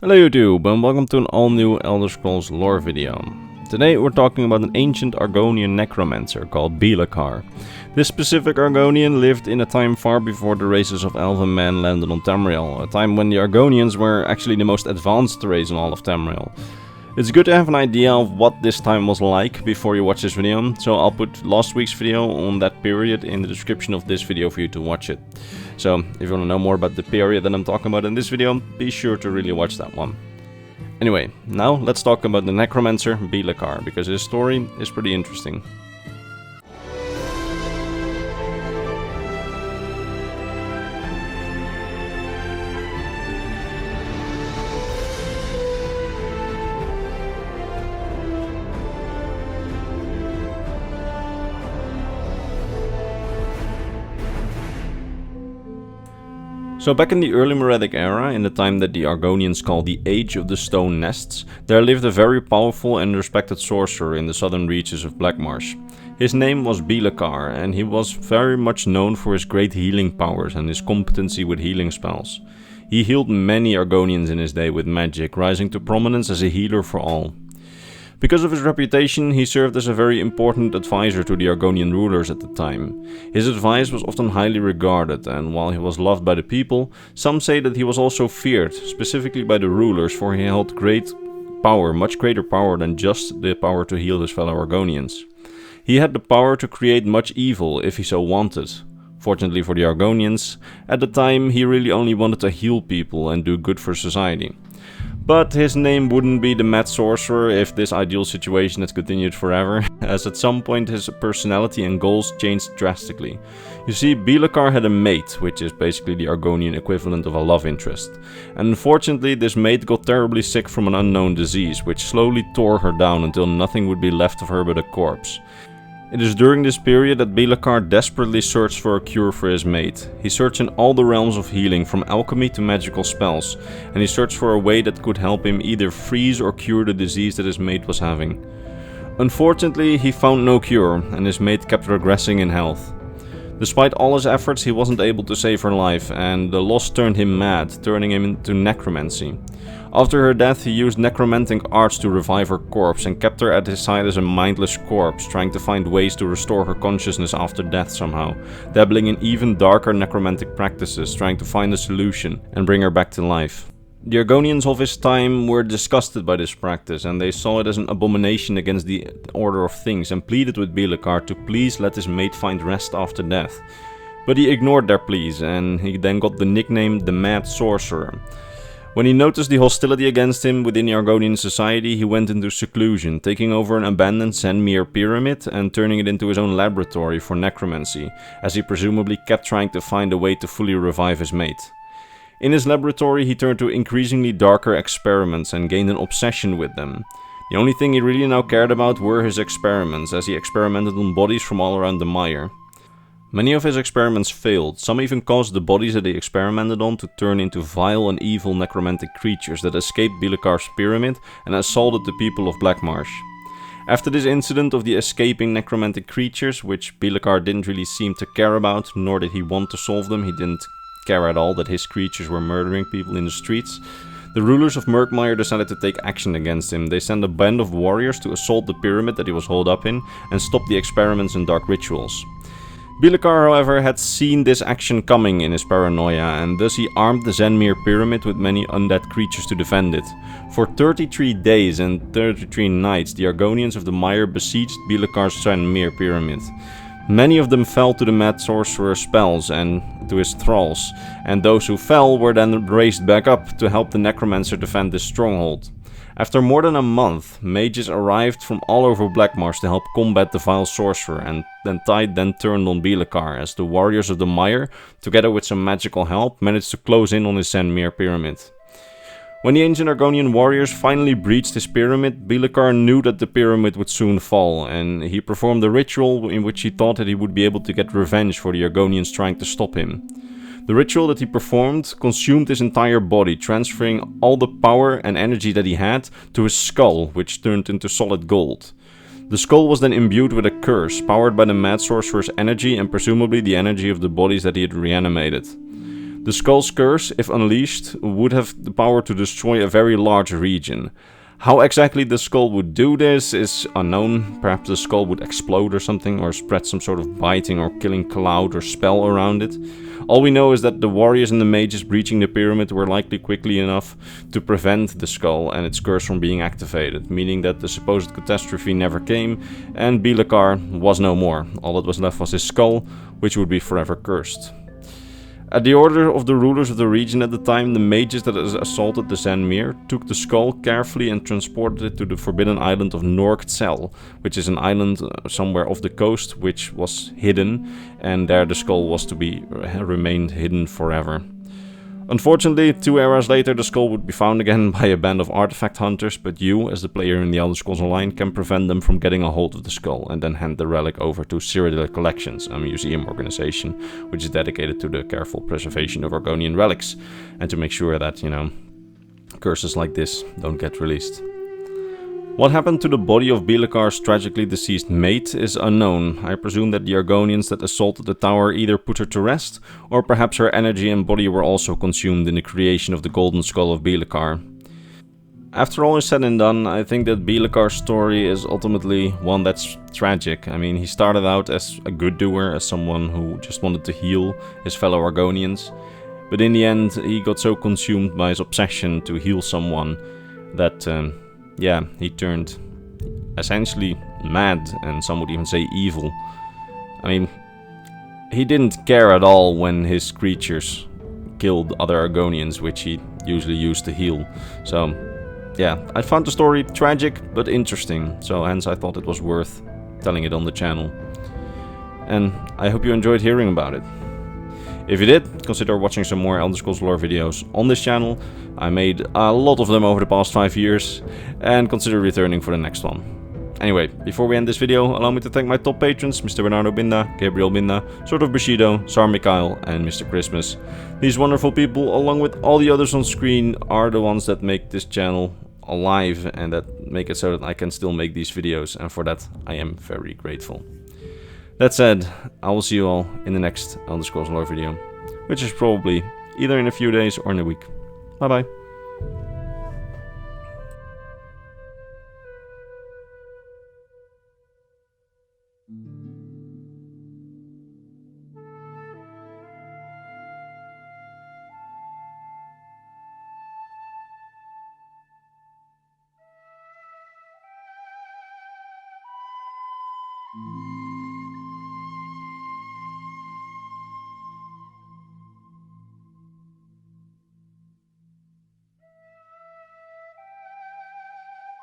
Hello YouTube and welcome to an all new Elder Scrolls lore video. Today we're talking about an ancient Argonian necromancer called Beela-Kaar. This specific Argonian lived in a time far before the races of elven men landed on Tamriel, a time when the Argonians were actually the most advanced race in all of Tamriel. It's good to have an idea of what this time was like before you watch this video, so I'll put last week's video on that period in the description of this video for you to watch it. So, if you want to know more about the period that I'm talking about in this video, be sure to really watch that one. Anyway, now let's talk about the Necromancer Beela-Kaar, because his story is pretty interesting. So back in the early Meretic era, in the time that the Argonians call the Age of the Stone Nests, there lived a very powerful and respected sorcerer in the southern reaches of Blackmarsh. His name was Beela-Kaar, and he was very much known for his great healing powers and his competency with healing spells. He healed many Argonians in his day with magic, rising to prominence as a healer for all. Because of his reputation, he served as a very important advisor to the Argonian rulers at the time. His advice was often highly regarded, and while he was loved by the people, some say that he was also feared, specifically by the rulers, for he held great power, much greater power than just the power to heal his fellow Argonians. He had the power to create much evil if he so wanted. Fortunately for the Argonians, at the time he really only wanted to heal people and do good for society. But his name wouldn't be the Mad Sorcerer if this ideal situation had continued forever, as at some point his personality and goals changed drastically. You see, Beela-Kaar had a mate, which is basically the Argonian equivalent of a love interest. And unfortunately this mate got terribly sick from an unknown disease, which slowly tore her down until nothing would be left of her but a corpse. It is during this period that Beela-Kaar desperately searched for a cure for his mate. He searched in all the realms of healing, from alchemy to magical spells, and he searched for a way that could help him either freeze or cure the disease that his mate was having. Unfortunately, he found no cure, and his mate kept regressing in health. Despite all his efforts, he wasn't able to save her life, and the loss turned him mad, turning him into necromancy. After her death, he used necromantic arts to revive her corpse and kept her at his side as a mindless corpse, trying to find ways to restore her consciousness after death somehow, dabbling in even darker necromantic practices, trying to find a solution and bring her back to life. The Argonians of his time were disgusted by this practice, and they saw it as an abomination against the order of things, and pleaded with Beela-Kaar to please let his mate find rest after death. But he ignored their pleas, and he then got the nickname the Mad Sorcerer. When he noticed the hostility against him within the Argonian society, he went into seclusion, taking over an abandoned Zenmir pyramid and turning it into his own laboratory for necromancy, as he presumably kept trying to find a way to fully revive his mate. In his laboratory, he turned to increasingly darker experiments and gained an obsession with them. The only thing he really now cared about were his experiments, as he experimented on bodies from all around the mire. Many of his experiments failed, some even caused the bodies that he experimented on to turn into vile and evil necromantic creatures that escaped Beela-Kaar's pyramid and assaulted the people of Blackmarsh. After this incident of the escaping necromantic creatures, which Beela-Kaar didn't really seem to care about, nor did he want to solve them, he didn't care at all that his creatures were murdering people in the streets, the rulers of Murkmire decided to take action against him. They sent a band of warriors to assault the pyramid that he was holed up in and stop the experiments and dark rituals. Beela-Kaar, however, had seen this action coming in his paranoia, and thus he armed the Zenmir pyramid with many undead creatures to defend it. For 33 days and 33 nights, the Argonians of the Mire besieged Beela-Kaar's Zenmir pyramid. Many of them fell to the Mad Sorcerer's spells and to his thralls, and those who fell were then raised back up to help the Necromancer defend this stronghold. After more than a month, mages arrived from all over Blackmarsh to help combat the vile sorcerer, and then tide then turned on Beela-Kaar, as the warriors of the Mire, together with some magical help, managed to close in on his Zenmir pyramid. When the ancient Argonian warriors finally breached his pyramid, Beela-Kaar knew that the pyramid would soon fall, and he performed a ritual in which he thought that he would be able to get revenge for the Argonians trying to stop him. The ritual that he performed consumed his entire body, transferring all the power and energy that he had to his skull, which turned into solid gold. The skull was then imbued with a curse, powered by the Mad Sorcerer's energy and presumably the energy of the bodies that he had reanimated. The Skull's curse, if unleashed, would have the power to destroy a very large region. How exactly the skull would do this is unknown. Perhaps the skull would explode or something, or spread some sort of biting or killing cloud or spell around it. All we know is that the warriors and the mages breaching the pyramid were likely quickly enough to prevent the skull and its curse from being activated, meaning that the supposed catastrophe never came and Beela-Kaar was no more. All that was left was his skull, which would be forever cursed. At the order of the rulers of the region at the time, the mages that assaulted the Zanmir took the skull carefully and transported it to the forbidden island of Norgtzel, which is an island somewhere off the coast which was hidden, and there the skull was to be remained hidden forever. Unfortunately, 2 eras later the skull would be found again by a band of artifact hunters, but you, as the player in the Elder Scrolls Online, can prevent them from getting a hold of the skull and then hand the relic over to Cyrodiil Collections, a museum organization which is dedicated to the careful preservation of Argonian relics and to make sure that, curses like this don't get released. What happened to the body of Beela-Kaar's tragically deceased mate is unknown. I presume that the Argonians that assaulted the tower either put her to rest, or perhaps her energy and body were also consumed in the creation of the golden skull of Beela-Kaar. After all is said and done, I think that Beela-Kaar's story is ultimately one that's tragic. I mean, he started out as a good doer, as someone who just wanted to heal his fellow Argonians, but in the end he got so consumed by his obsession to heal someone that he turned essentially mad, and some would even say evil. I mean, he didn't care at all when his creatures killed other Argonians, which he usually used to heal. So, yeah, I found the story tragic but interesting, so hence I thought it was worth telling it on the channel. And I hope you enjoyed hearing about it. If you did, consider watching some more Elder Scrolls lore videos on this channel. I made a lot of them over the past 5 years, and consider returning for the next one. Anyway, before we end this video, allow me to thank my top patrons, Mr. Bernardo Binda, Gabriel Binda, Sword of Bushido, Sar Mikhail, and Mr. Christmas. These wonderful people, along with all the others on screen, are the ones that make this channel alive and that make it so that I can still make these videos, and for that I am very grateful. That said, I will see you all in the next Elder Scrolls lore video, which is probably either in a few days or in a week. Bye bye.